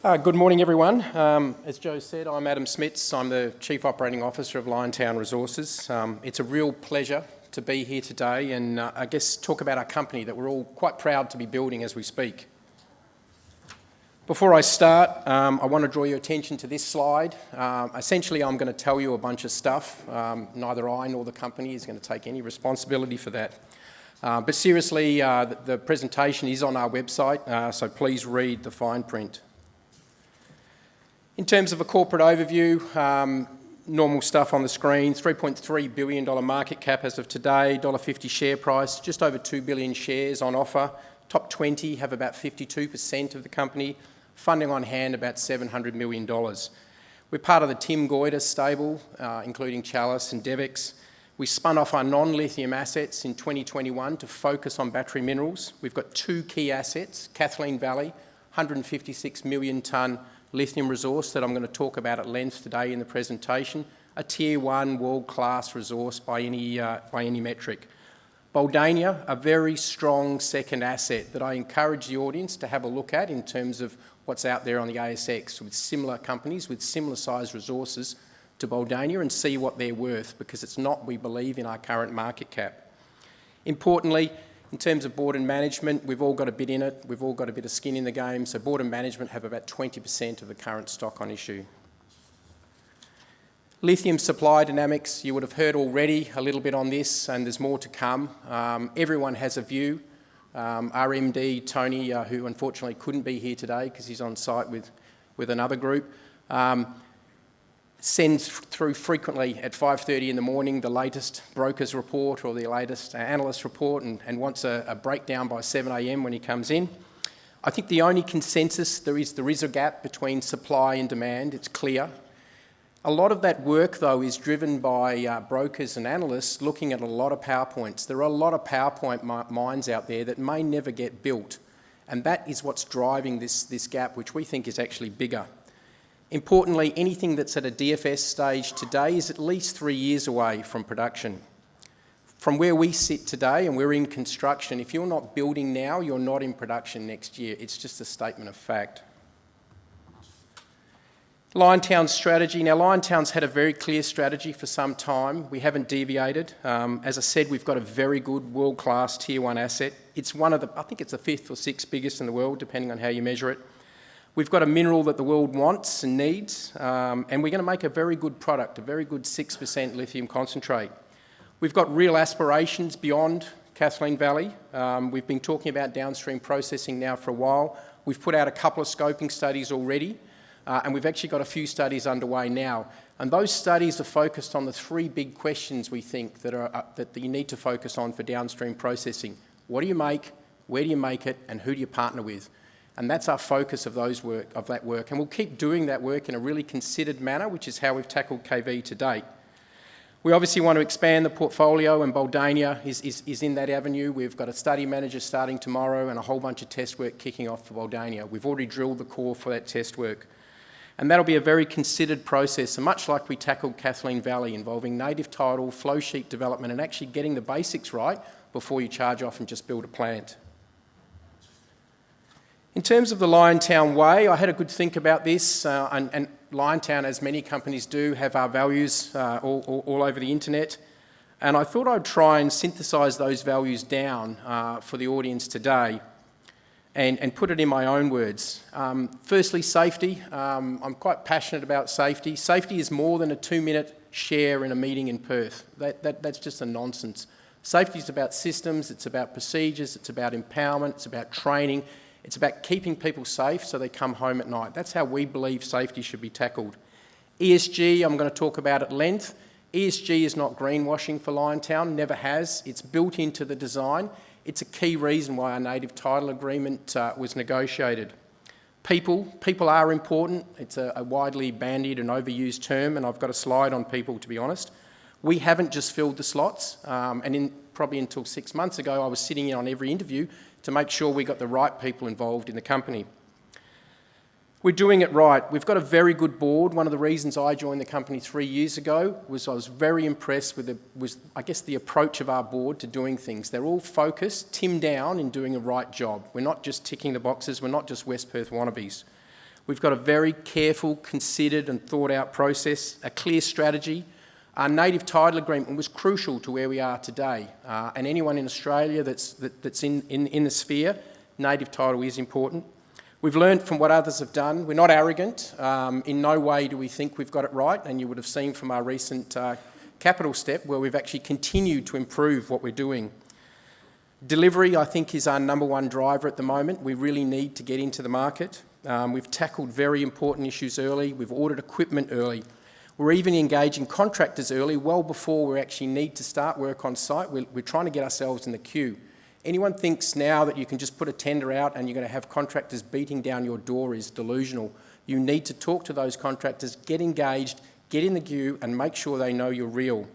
Good morning, everyone. As Joe said, I'm Adam Smits. I'm the Chief Operating Officer of Liontown Resources. It's a real pleasure to be here today and I guess talk about our company that we're all quite proud to be building as we speak. Before I start, I want to draw your attention to this slide. Essentially, I'm going to tell you a bunch of stuff. Neither I nor the company is going to take any responsibility for that. But seriously, the presentation is on our website, so please read the fine print. In terms of a corporate overview, normal stuff on the screen, $3.3 billion market cap as of today, $1.50 share price, just over 2 billion shares on offer. Top 20 have about 52% of the company, funding on hand about $700 million. We're part of the Tim Goyder stable, including Chalice and Devex. We spun off our non-lithium assets in 2021 to focus on battery minerals. We've got two key assets, Kathleen Valley, 156 million tonne lithium resource that I'm going to talk about at length today in the presentation, a tier one world-class resource by any metric. Buldania, a very strong second asset that I encourage the audience to have a look at in terms of what's out there on the ASX with similar companies with similar size resources to Buldania and see what they're worth, because it's not, we believe, in our current market cap. Importantly, in terms of board and management, we've all got a bit in it. We've all got a bit of skin in the game. So board and management have about 20% of the current stock on issue. Lithium supply dynamics, you would have heard already a little bit on this, and there's more to come. Everyone has a view. Our MD, Tony, who unfortunately couldn't be here today because he's on site with another group, sends through frequently at 5:30 in the morning the latest brokers report or the latest analyst report and wants a breakdown by 7 a.m. when he comes in. I think the only consensus there is a gap between supply and demand. It's clear. A lot of that work, though, is driven by brokers and analysts looking at a lot of PowerPoints. There are a lot of PowerPoint mines out there that may never get built, and that is what's driving this gap, which we think is actually bigger. Importantly, anything that's at a DFS stage today is at least 3 years away from production. From where we sit today, and we're in construction, if you're not building now, you're not in production next year. It's just a statement of fact. Liontown Strategy. Now, Liontown's had a very clear strategy for some time. We haven't deviated. As I said, we've got a very good world-class tier one asset. It's one of the, I think it's the 5th or 6th biggest in the world, depending on how you measure it. We've got a mineral that the world wants and needs, and we're going to make a very good product, a very good 6% lithium concentrate. We've got real aspirations beyond Kathleen Valley. We've been talking about downstream processing now for a while. We've put out a couple of scoping studies already, and we've actually got a few studies underway now. And those studies are focused on the three big questions we think that you need to focus on for downstream processing. What do you make, where do you make it, and who do you partner with? And that's our focus of that work. And we'll keep doing that work in a really considered manner, which is how we've tackled KV to date. We obviously want to expand the portfolio, and Buldania is in that avenue. We've got a study manager starting tomorrow and a whole bunch of test work kicking off for Buldania. We've already drilled the core for that test work. And that'll be a very considered process, and much like we tackled Kathleen Valley, involving native title, flow sheet development, and actually getting the basics right before you charge off and just build a plant. In terms of the Liontown Way, I had a good think about this, and Liontown, as many companies do, have our values all over the internet. And I thought I'd try and synthesise those values down for the audience today and put it in my own words. Firstly, safety. I'm quite passionate about safety. Safety is more than a 2-minute share in a meeting in Perth. That's just a nonsense. Safety is about systems, it's about procedures, it's about empowerment, it's about training. It's about keeping people safe so they come home at night. That's how we believe safety should be tackled. ESG, I'm going to talk about at length. ESG is not greenwashing for Liontown, never has. It's built into the design. It's a key reason why our native title agreement was negotiated. People are important. It's a widely bandied and overused term, and I've got a slide on people, to be honest. We haven't just filled the slots, and probably until 6 months ago, I was sitting in on every interview to make sure we got the right people involved in the company. We're doing it right. We've got a very good board. One of the reasons I joined the company 3 years ago was I was very impressed with the approach of our board to doing things. They're all focused, Tim down in doing a right job. We're not just ticking the boxes. We're not just West Perth wannabes. We've got a very careful, considered and thought out process, a clear strategy. Our native title agreement was crucial to where we are today. And anyone in Australia that's in the sphere, native title is important. We've learned from what others have done. We're not arrogant. In no way do we think we've got it right, and you would have seen from our recent capital step where we've actually continued to improve what we're doing. Delivery, I think, is our number one driver at the moment. We really need to get into the market. We've tackled very important issues early. We've ordered equipment early. We're even engaging contractors early, well before we actually need to start work on site. We're trying to get ourselves in the queue. Anyone thinks now that you can just put a tender out and you're going to have contractors beating down your door is delusional. You need to talk to those contractors, get engaged, get in the queue and make sure they know you're real.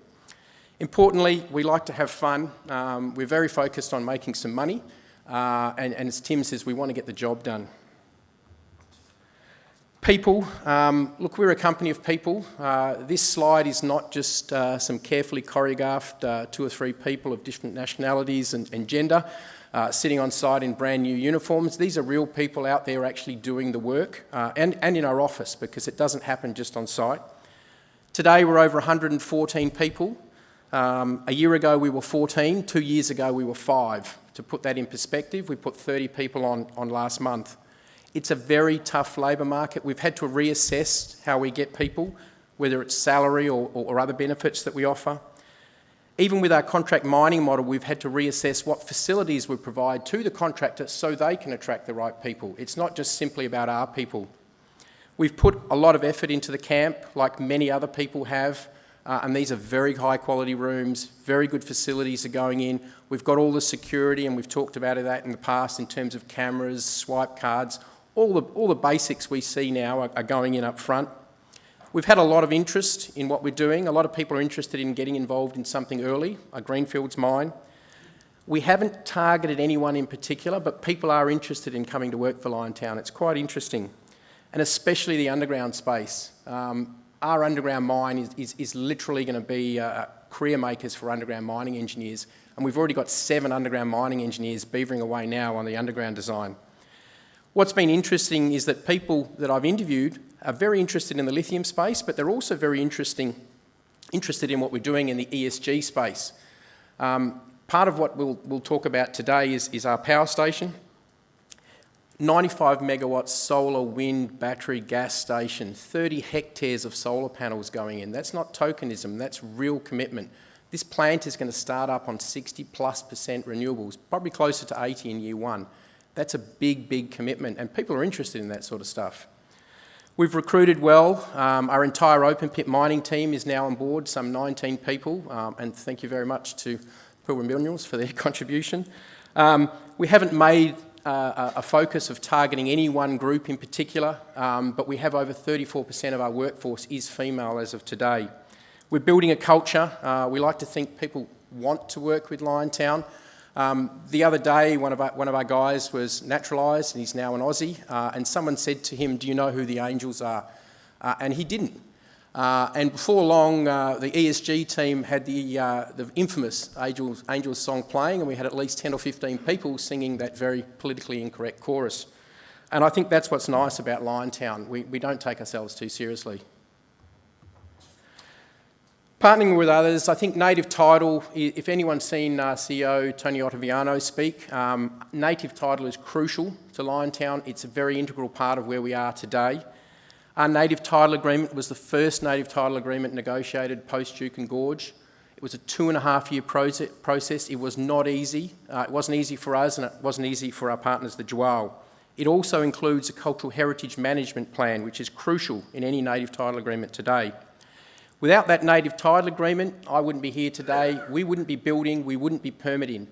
Importantly, we like to have fun. We're very focused on making some money. And as Tim says, we want to get the job done. People, look, we're a company of people. This slide is not just some carefully choreographed 2 or 3 people of different nationalities and gender sitting on site in brand new uniforms. These are real people out there actually doing the work and in our office, because it doesn't happen just on site. Today we're over 114 people. A year ago we were 14, 2 years ago we were 5. To put that in perspective, we put 30 people on last month. It's a very tough labour market. We've had to reassess how we get people, whether it's salary or other benefits that we offer. Even with our contract mining model, we've had to reassess what facilities we provide to the contractor so they can attract the right people. It's not just simply about our people. We've put a lot of effort into the camp, like many other people have, and these are very high quality rooms, very good facilities are going in. We've got all the security, and we've talked about that in the past in terms of cameras, swipe cards. All the basics we see now are going in up front. We've had a lot of interest in what we're doing. A lot of people are interested in getting involved in something early, a greenfields mine. We haven't targeted anyone in particular, but people are interested in coming to work for Liontown. It's quite interesting, and especially the underground space. Our underground mine is literally going to be career makers for underground mining engineers, and we've already got 7 underground mining engineers beavering away now on the underground design. What's been interesting is that people that I've interviewed are very interested in the lithium space, but they're also very interested in what we're doing in the ESG space. Part of what we'll talk about today is our power station. 95 megawatts solar, wind, battery, gas station, 30 hectares of solar panels going in. That's not tokenism, that's real commitment. This plant is going to start up on 60+% renewables, probably closer to 80 in year 1. That's a big, big commitment, and people are interested in that sort of stuff. We've recruited well. Our entire open pit mining team is now on board, some 19 people, and thank you very much to Pilbara Minerals for their contribution. We haven't made a focus of targeting any one group in particular, but we have over 34% of our workforce is female as of today. We're building a culture. We like to think people want to work with Liontown. The other day, one of our guys was naturalised, and he's now an Aussie, and someone said to him, "Do you know who the Angels are?" And he didn't. And before long, the ESG team had the infamous Angels song playing, and we had at least 10 or 15 people singing that very politically incorrect chorus. And I think that's what's nice about Liontown. We don't take ourselves too seriously. Partnering with others, I think native title, if anyone's seen CEO Tony Ottaviano speak, native title is crucial to Liontown. It's a very integral part of where we are today. Our native title agreement was the first native title agreement negotiated post-Juukan Gorge. It was a 2.5-year process. It was not easy. It wasn't easy for us, and it wasn't easy for our partners, the Jual. It also includes a cultural heritage management plan, which is crucial in any native title agreement today. Without that native title agreement, I wouldn't be here today. We wouldn't be building, we wouldn't be permitting.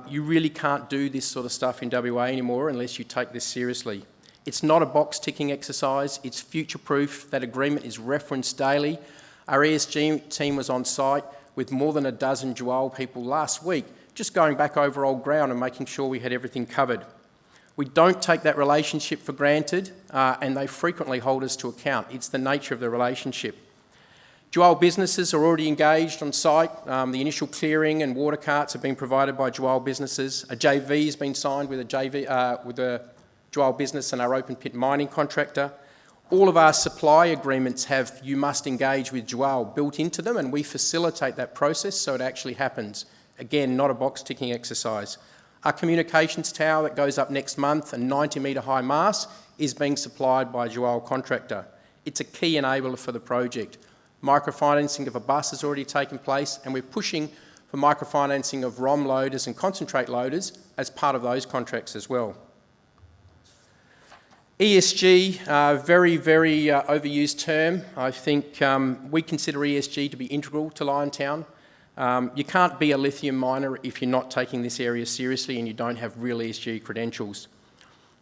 You really can't do this sort of stuff in WA anymore unless you take this seriously. It's not a box-ticking exercise, it's future-proof. That agreement is referenced daily. Our ESG team was on site with more than a dozen Jual people last week, just going back over old ground and making sure we had everything covered. We don't take that relationship for granted, and they frequently hold us to account. It's the nature of the relationship. Jual businesses are already engaged on site. The initial clearing and water carts have been provided by Jual businesses. A JV has been signed with a Joel Business and our open pit mining contractor. All of our supply agreements have "you must engage with Joel" built into them, and we facilitate that process so it actually happens. Again, not a box ticking exercise. Our communications tower that goes up next month, a 90-metre high mast, is being supplied by a Joel contractor. It's a key enabler for the project. Microfinancing of a bus has already taken place, and we're pushing for microfinancing of ROM loaders and concentrate loaders as part of those contracts as well. ESG, very, very overused term. I think we consider ESG to be integral to Liontown. You can't be a lithium miner if you're not taking this area seriously and you don't have real ESG credentials.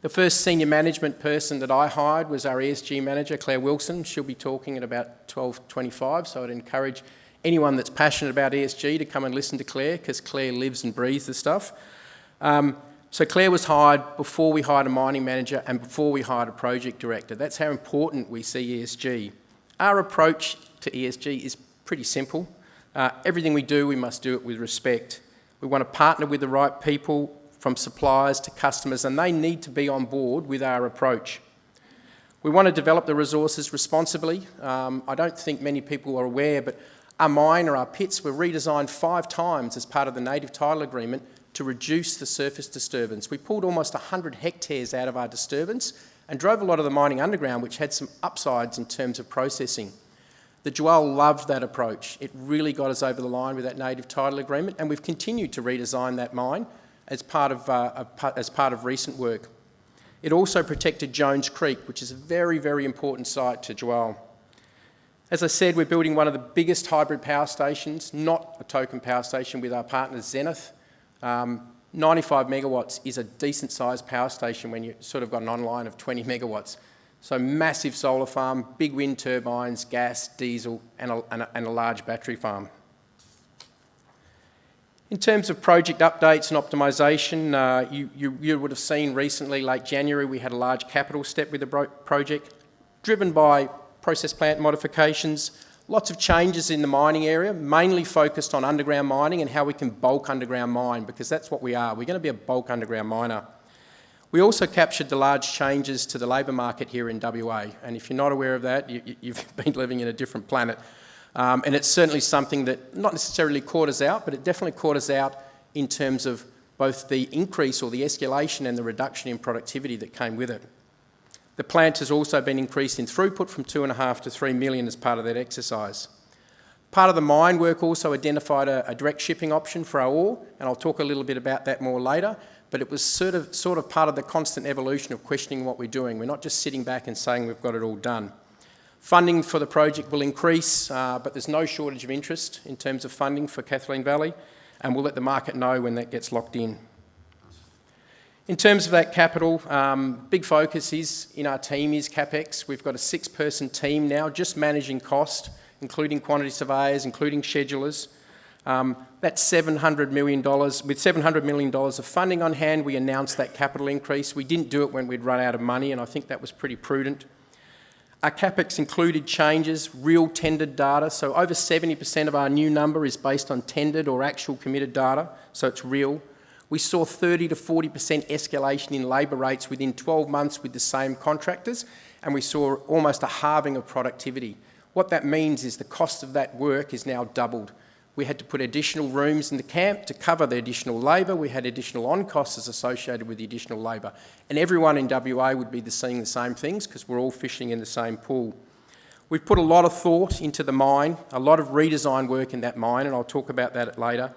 The first senior management person that I hired was our ESG manager, Claire Wilson. She'll be talking at about 12:25, so I'd encourage anyone that's passionate about ESG to come and listen to Claire, because Claire lives and breathes the stuff. So Claire was hired before we hired a mining manager and before we hired a project director. That's how important we see ESG. Our approach to ESG is pretty simple. Everything we do, we must do it with respect. We want to partner with the right people, from suppliers to customers, and they need to be on board with our approach. We want to develop the resources responsibly. I don't think many people are aware, but our mine or our pits were redesigned 5 times as part of the native title agreement to reduce the surface disturbance. We pulled almost 100 hectares out of our disturbance and drove a lot of the mining underground, which had some upsides in terms of processing. The Joel loved that approach. It really got us over the line with that native title agreement, and we've continued to redesign that mine as part of recent work. It also protected Jones Creek, which is a very, very important site to Joel. As I said, we're building one of the biggest hybrid power stations, not a token power station, with our partners Zenith. 95 megawatts is a decent sized power station when you've sort of got an online of 20 megawatts. So massive solar farm, big wind turbines, gas, diesel, and a large battery farm. In terms of project updates and optimisation, you would have seen recently, late January, we had a large capital step with the project, driven by process plant modifications, lots of changes in the mining area, mainly focused on underground mining and how we can bulk underground mine, because that's what we are. We're going to be a bulk underground miner. We also captured the large changes to the labour market here in WA, and if you're not aware of that, you've been living in a different planet. And it's certainly something that not necessarily caught us out, but it definitely caught us out in terms of both the increase or the escalation and the reduction in productivity that came with it. The plant has also been increased in throughput from 2.5 to 3 million as part of that exercise. Part of the mine work also identified a direct shipping option for our ore, and I'll talk a little bit about that more later, but it was sort of part of the constant evolution of questioning what we're doing. We're not just sitting back and saying we've got it all done. Funding for the project will increase, but there's no shortage of interest in terms of funding for Kathleen Valley, and we'll let the market know when that gets locked in. In terms of that capital, big focus in our team is CapEx. We've got a 6-person team now just managing cost, including quantity surveyors, including schedulers. That's $700 million. With $700 million of funding on hand, we announced that capital increase. We didn't do it when we'd run out of money, and I think that was pretty prudent. Our CapEx included changes, real tendered data, so over 70% of our new number is based on tendered or actual committed data, so it's real. We saw 30 to 40% escalation in labour rates within 12 months with the same contractors, and we saw almost a halving of productivity. What that means is the cost of that work is now doubled. We had to put additional rooms in the camp to cover the additional labour. We had additional on-costs associated with the additional labour. And everyone in WA would be seeing the same things because we're all fishing in the same pool. We've put a lot of thought into the mine, a lot of redesign work in that mine, and I'll talk about that later.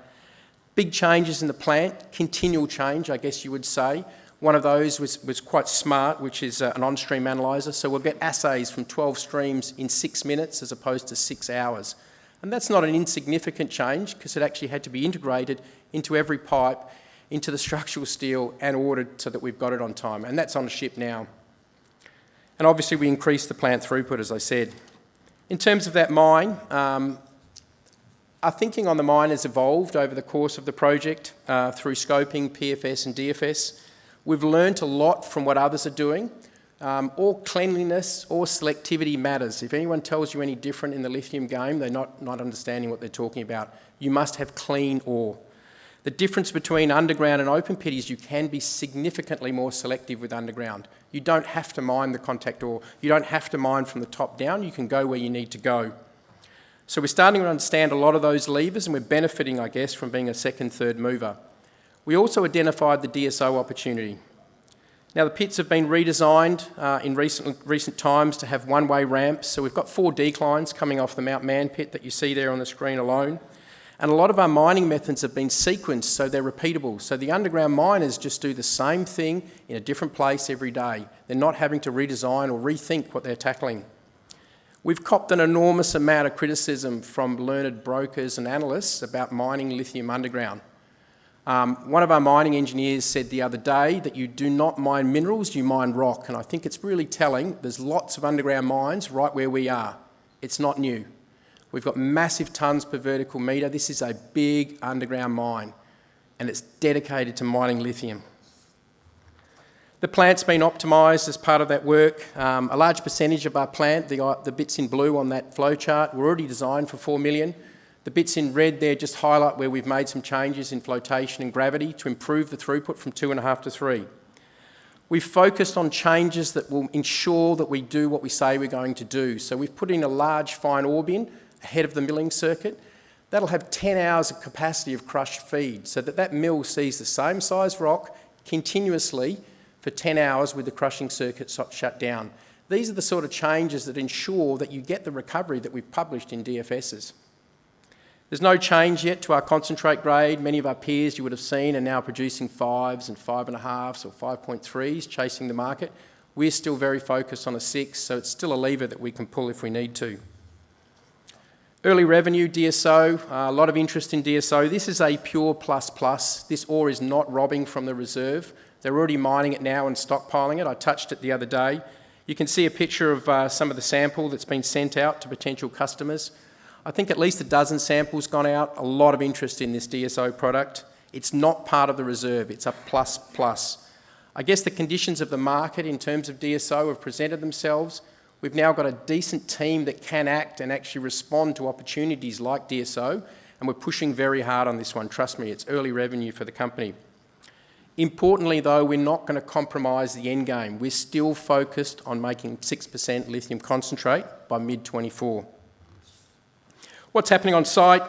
Big changes in the plant, continual change, I guess you would say. One of those was quite smart, which is an on-stream analyzer. So we'll get assays from 12 streams in 6 minutes as opposed to 6 hours. And that's not an insignificant change because it actually had to be integrated into every pipe, into the structural steel and ordered so that we've got it on time. And that's on the ship now. And obviously we increased the plant throughput, as I said. In terms of that mine, our thinking on the mine has evolved over the course of the project through scoping, PFS and DFS. We've learnt a lot from what others are doing. Or cleanliness or selectivity matters. If anyone tells you any different in the lithium game, they're not understanding what they're talking about. You must have clean ore. The difference between underground and open pit is you can be significantly more selective with underground. You don't have to mine the contact ore. You don't have to mine from the top down. You can go where you need to go. So we're starting to understand a lot of those levers, and we're benefiting, I guess, from being a second, third mover. We also identified the DSO opportunity. Now, the pits have been redesigned in recent times to have one-way ramps. So we've got 4 declines coming off the Mount Mann pit that you see there on the screen alone. And a lot of our mining methods have been sequenced so they're repeatable. So the underground miners just do the same thing in a different place every day. They're not having to redesign or rethink what they're tackling. We've copped an enormous amount of criticism from learned brokers and analysts about mining lithium underground. One of our mining engineers said the other day that you do not mine minerals, you mine rock. And I think it's really telling. There's lots of underground mines right where we are. It's not new. We've got massive tonnes per vertical metre. This is a big underground mine, and it's dedicated to mining lithium. The plant's been optimised as part of that work. A large percentage of our plant, the bits in blue on that flow chart, were already designed for 4 million. The bits in red there just highlight where we've made some changes in flotation and gravity to improve the throughput from 2.5 to 3. We've focused on changes that will ensure that we do what we say we're going to do. So we've put in a large fine ore bin ahead of the milling circuit. That'll have 10 hours of capacity of crushed feed so that that mill sees the same size rock continuously for 10 hours with the crushing circuit shut down. These are the sort of changes that ensure that you get the recovery that we've published in DFSs. There's no change yet to our concentrate grade. Many of our peers you would have seen are now producing 5s and 5.5s or 5.3s, chasing the market. We're still very focused on a 6, so it's still a lever that we can pull if we need to. Early revenue, DSO, a lot of interest in DSO. This is a pure plus. This ore is not robbing from the reserve. They're already mining it now and stockpiling it. I touched it the other day. You can see a picture of some of the sample that's been sent out to potential customers. I think at least a dozen samples gone out, a lot of interest in this DSO product. It's not part of the reserve, it's a plus. I guess the conditions of the market in terms of DSO have presented themselves. We've now got a decent team that can act and actually respond to opportunities like DSO, and we're pushing very hard on this one. Trust me, it's early revenue for the company. Importantly though, we're not going to compromise the end game. We're still focused on making 6% lithium concentrate by mid-24. What's happening on site?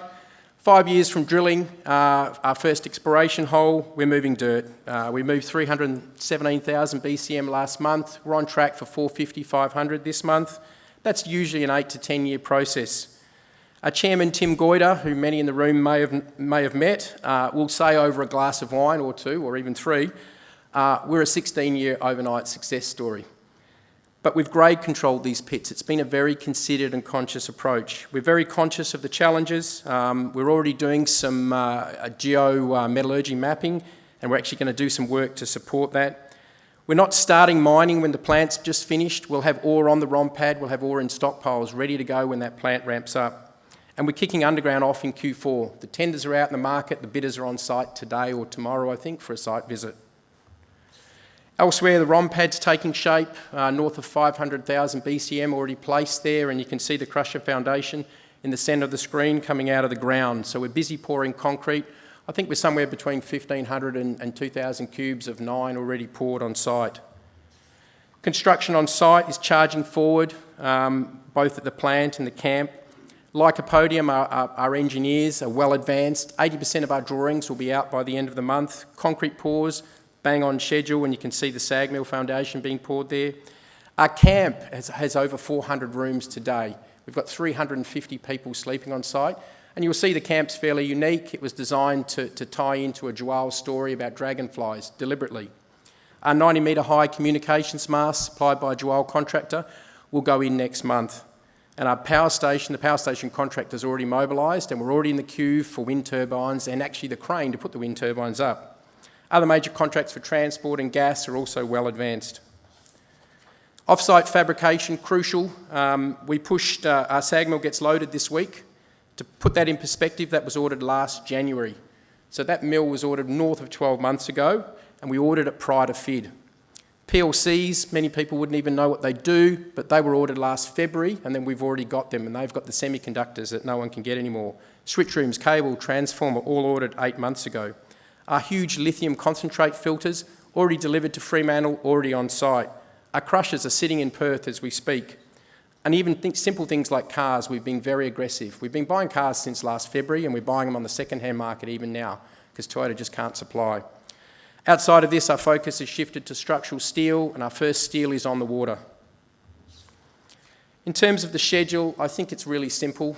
5 years from drilling our first exploration hole, we're moving dirt. We moved 317,000 BCM last month. We're on track for 450, 500 this month. That's usually an 8 to 10 year process. Our chairman, Tim Goyder, who many in the room may have met, will say over a glass of wine or 2 or even 3, we're a 16-year overnight success story. But we've grade controlled these pits. It's been a very considered and conscious approach. We're very conscious of the challenges. We're already doing some geometallurgy mapping, and we're actually going to do some work to support that. We're not starting mining when the plant's just finished. We'll have ore on the ROM pad. We'll have ore in stockpiles ready to go when that plant ramps up. And we're kicking underground off in Q4. The tenders are out in the market. The bidders are on site today or tomorrow, I think, for a site visit. Elsewhere, the ROM pad's taking shape, north of 500,000 BCM already placed there, and you can see the crusher foundation in the centre of the screen coming out of the ground. So we're busy pouring concrete. I think we're somewhere between 1,500 and 2,000 cubes of 9 already poured on site. Construction on site is charging forward, both at the plant and the camp. Lycopodium, our engineers are well advanced. 80% of our drawings will be out by the end of the month. Concrete pours, bang on schedule, and you can see the SAG mill foundation being poured there. Our camp has over 400 rooms today. We've got 350 people sleeping on site, and you'll see the camp's fairly unique. It was designed to tie into a Joao story about dragonflies, deliberately. Our 90-metre high communications mast, supplied by a Joao contractor, will go in next month. And our power station, the power station contractor is already mobilised, and we're already in the queue for wind turbines and actually the crane to put the wind turbines up. Other major contracts for transport and gas are also well advanced. Off-site fabrication, crucial. We pushed, our SAG mill gets loaded this week. To put that in perspective, that was ordered last January. So that mill was ordered north of 12 months ago, and we ordered it prior to FID. PLCs, many people wouldn't even know what they do, but they were ordered last February, and then we've already got them, and they've got the semiconductors that no one can get anymore. Switch rooms, cable, transformer, all ordered 8 months ago. Our huge lithium concentrate filters, already delivered to Fremantle, already on site. Our crushers are sitting in Perth as we speak. And even simple things like cars, we've been very aggressive. We've been buying cars since last February, and we're buying them on the second-hand market even now, because Toyota just can't supply. Outside of this, our focus has shifted to structural steel, and our first steel is on the water. In terms of the schedule, I think it's really simple.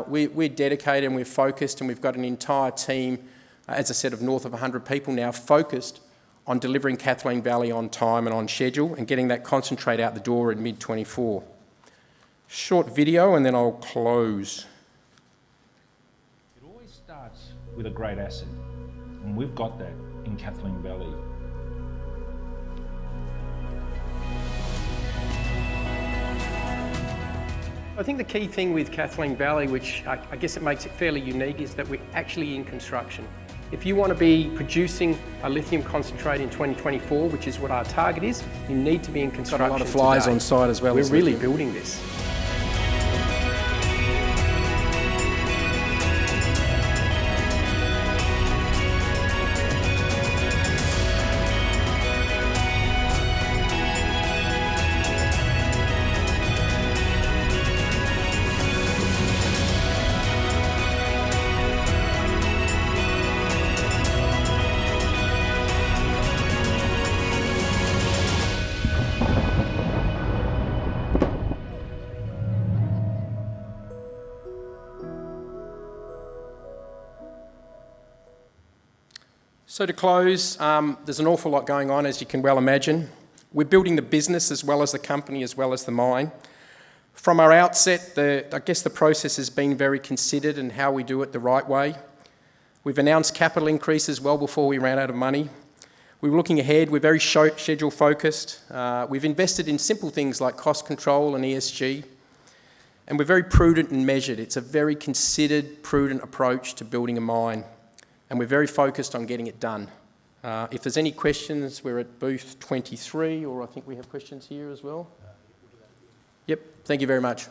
We're dedicated and we're focused, and we've got an entire team, as I said, of north of 100 people now, focused on delivering Kathleen Valley on time and on schedule and getting that concentrate out the door in mid-24. Short video and then I'll close. It always starts with a great asset, and we've got that in Kathleen Valley. I think the key thing with Kathleen Valley, which I guess it makes it fairly unique, is that we're actually in construction. If you want to be producing a lithium concentrate in 2024, which is what our target is, you need to be in construction. Got a lot of flies today. on site as well. We're really building this. So to close, there's an awful lot going on, as you can well imagine. We're building the business as well as the company, as well as the mine. From our outset, I guess the process has been very considered and how we do it the right way. We've announced capital increases well before we ran out of money. We were looking ahead, we're very schedule focused. We've invested in simple things like cost control and ESG. And we're very prudent and measured. It's a very considered, prudent approach to building a mine. And we're very focused on getting it done. If there's any questions, we're at booth 23, or I think we have questions here as well. Yep, thank you very much.